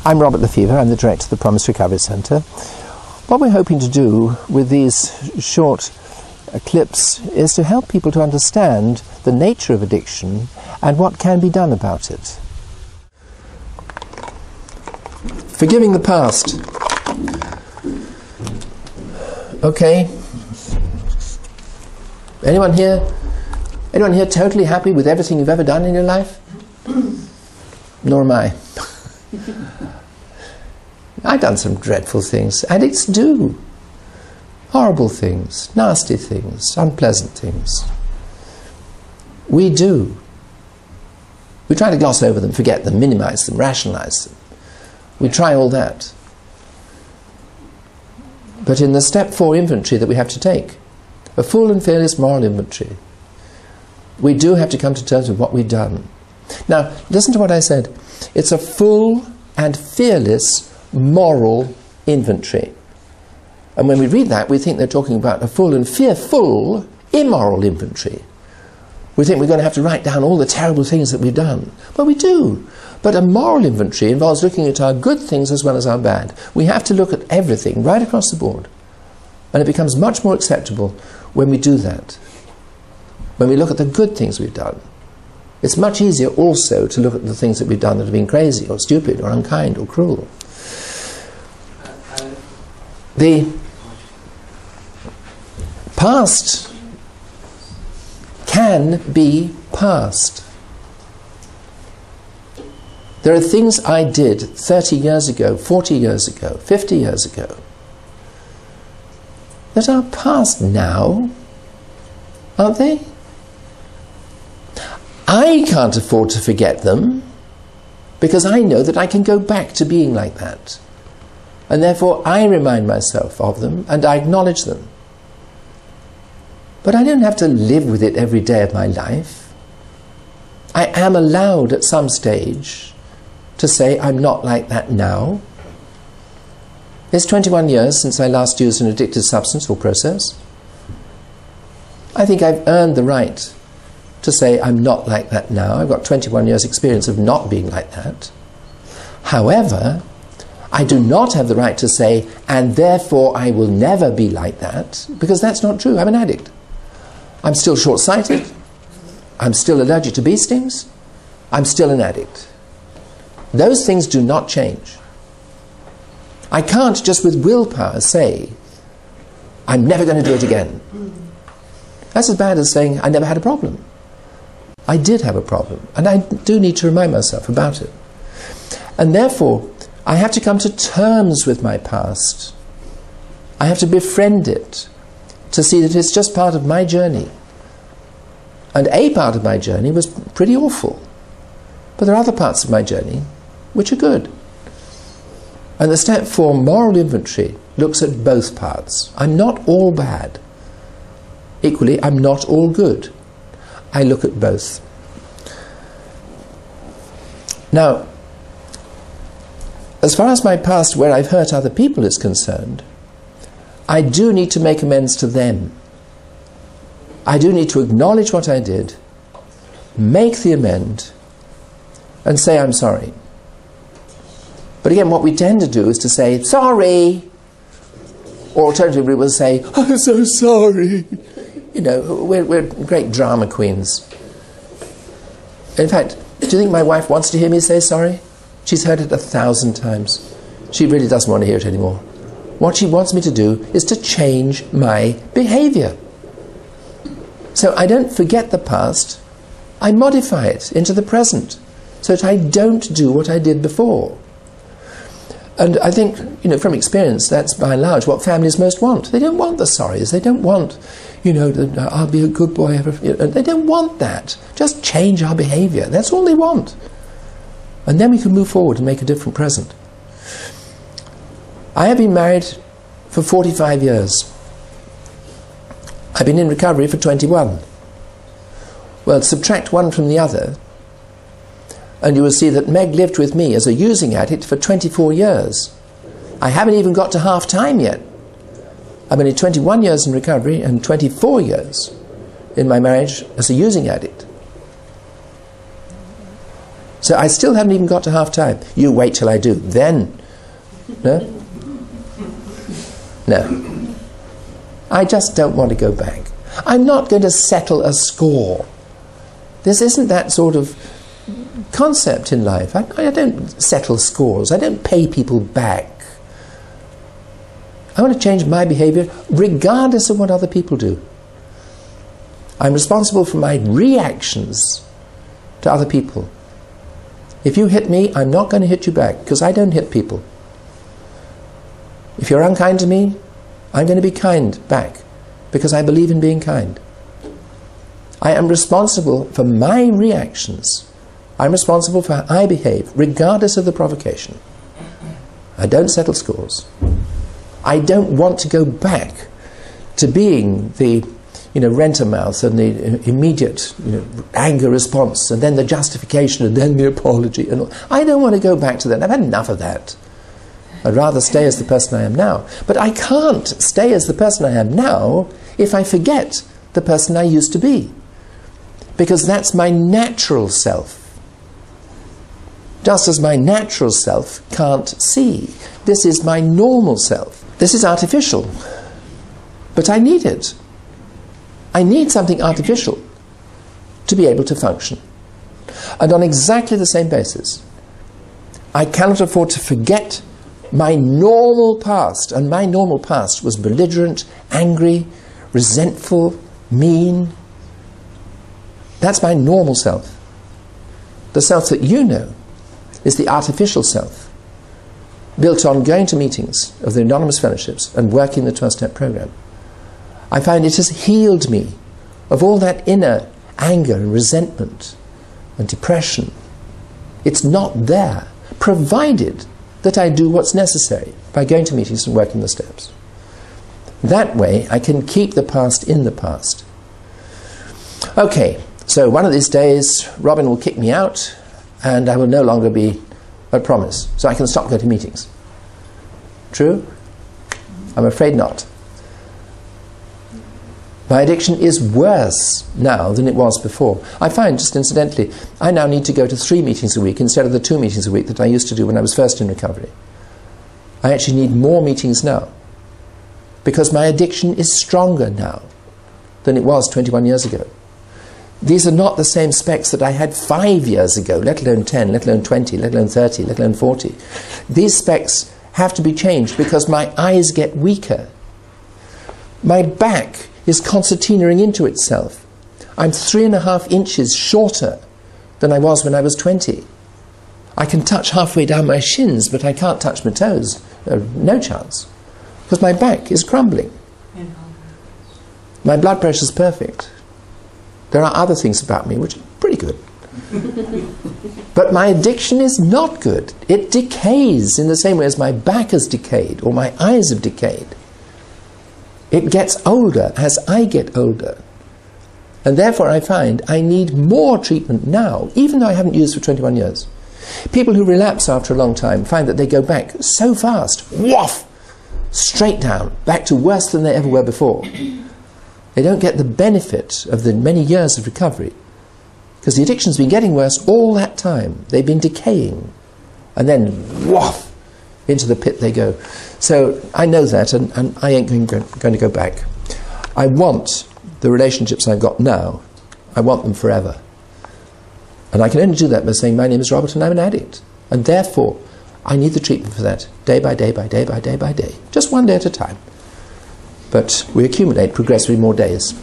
I'm Robert Lefever, I'm the director of the Promis Recovery Centre. What we're hoping to do with these short clips is to help people to understand the nature of addiction and what can be done about it. Forgiving the past. Okay. Anyone here totally happy with everything you've ever done in your life? Nor am I. I've done some dreadful things. Addicts do. Horrible things, nasty things, unpleasant things. We do. We try to gloss over them, forget them, minimize them, rationalize them. We try all that. But in the step 4 inventory that we have to take, a full and fearless moral inventory, we do have to come to terms with what we've done. Now, listen to what I said. It's a full and fearless moral inventory. And when we read that, we think they're talking about a full and fearful immoral inventory. We think we're going to have to write down all the terrible things that we've done. Well, we do. But a moral inventory involves looking at our good things as well as our bad. We have to look at everything right across the board. And it becomes much more acceptable when we do that. When we look at the good things we've done. It's much easier also to look at the things that we've done that have been crazy or stupid or unkind or cruel. The past can be past. There are things I did 30 years ago, 40 years ago, 50 years ago that are past now, aren't they? I can't afford to forget them because I know that I can go back to being like that. And therefore I remind myself of them and I acknowledge them. But I don't have to live with it every day of my life. I am allowed at some stage to say I'm not like that now. It's 21 years since I last used an addictive substance or process. I think I've earned the right to say I'm not like that now. I've got 21 years experience of not being like that. However, I do not have the right to say, and therefore I will never be like that, because that's not true. I'm an addict. I'm still short-sighted. I'm still allergic to bee stings. I'm still an addict. Those things do not change. I can't just with willpower say, I'm never going to do it again. That's as bad as saying I never had a problem. I did have a problem, and I do need to remind myself about it. And therefore, I have to come to terms with my past. I have to befriend it, to see that it's just part of my journey. And a part of my journey was pretty awful. But there are other parts of my journey which are good. And the step 4 moral inventory looks at both parts. I'm not all bad. Equally, I'm not all good. I look at both. Now, as far as my past where I've hurt other people is concerned, I do need to make amends to them. I do need to acknowledge what I did, make the amend, and say I'm sorry. But again, what we tend to do is to say, sorry! Or alternatively, we'll say, I'm so sorry! You know, we're great drama queens. In fact, do you think my wife wants to hear me say sorry? She's heard it 1,000 times. She really doesn't want to hear it anymore. What she wants me to do is to change my behaviour. So I don't forget the past, I modify it into the present, so that I don't do what I did before. And I think, you know, from experience, that's by and large what families most want. They don't want the sorries, they don't want, you know, I'll be a good boy. They don't want that. Just change our behaviour, that's all they want. And then we can move forward and make a different present. I have been married for 45 years. I've been in recovery for 21. Well, subtract one from the other, and you will see that Meg lived with me as a using addict for 24 years. I haven't even got to half time yet. I'm only 21 years in recovery and 24 years in my marriage as a using addict. So So I still haven't even got to half time. You wait till I do. Then. No? No. I just don't want to go back. I'm not going to settle a score. This isn't that sort of concept in life. I don't settle scores. I don't pay people back. I want to change my behaviour regardless of what other people do. I'm responsible for my reactions to other people. If you hit me, I'm not going to hit you back, because I don't hit people. If you're unkind to me, I'm going to be kind back, because I believe in being kind. I am responsible for my reactions. I'm responsible for how I behave, regardless of the provocation. I don't settle scores. I don't want to go back to being the renter mouth and the immediate anger response, and then the justification, and then the apology. And all. I don't want to go back to that. I've had enough of that. I'd rather stay as the person I am now. But I can't stay as the person I am now if I forget the person I used to be. Because that's my natural self. Just as my natural self can't see. This is my normal self. This is artificial. But I need it. I need something artificial to be able to function. And on exactly the same basis, I cannot afford to forget my normal past. And my normal past was belligerent, angry, resentful, mean. That's my normal self. The self that you know is the artificial self, built on going to meetings of the Anonymous Fellowships and working the 12-step program. I find it has healed me of all that inner anger and resentment and depression. It's not there, provided that I do what's necessary by going to meetings and working the steps. That way I can keep the past in the past. Okay, so one of these days Robin will kick me out and I will no longer be a promise, so I can stop going to meetings. True? I'm afraid not. My addiction is worse now than it was before. I find, just incidentally, I now need to go to 3 meetings a week instead of the 2 meetings a week that I used to do when I was first in recovery. I actually need more meetings now, because my addiction is stronger now than it was 21 years ago. These are not the same specs that I had 5 years ago, let alone 10, let alone 20, let alone 30, let alone 40. These specs have to be changed because my eyes get weaker. My back is concertinaing into itself. I'm 3.5 inches shorter than I was when I was 20. I can touch halfway down my shins, but I can't touch my toes. No chance. Because my back is crumbling. My blood pressure is perfect. There are other things about me which are pretty good. But my addiction is not good. It decays in the same way as my back has decayed or my eyes have decayed. It gets older as I get older. And therefore I find I need more treatment now, even though I haven't used for 21 years. People who relapse after a long time find that they go back so fast, woof, straight down, back to worse than they ever were before. They don't get the benefit of the many years of recovery, because the addiction's been getting worse all that time. They've been decaying, and then woof, into the pit they go. So I know that, and I ain't going to go back. I want the relationships I've got now, I want them forever. And I can only do that by saying, my name is Robert and I'm an addict. And therefore, I need the treatment for that, day by day by day by day by day. Just one day at a time. But we accumulate progressively more days.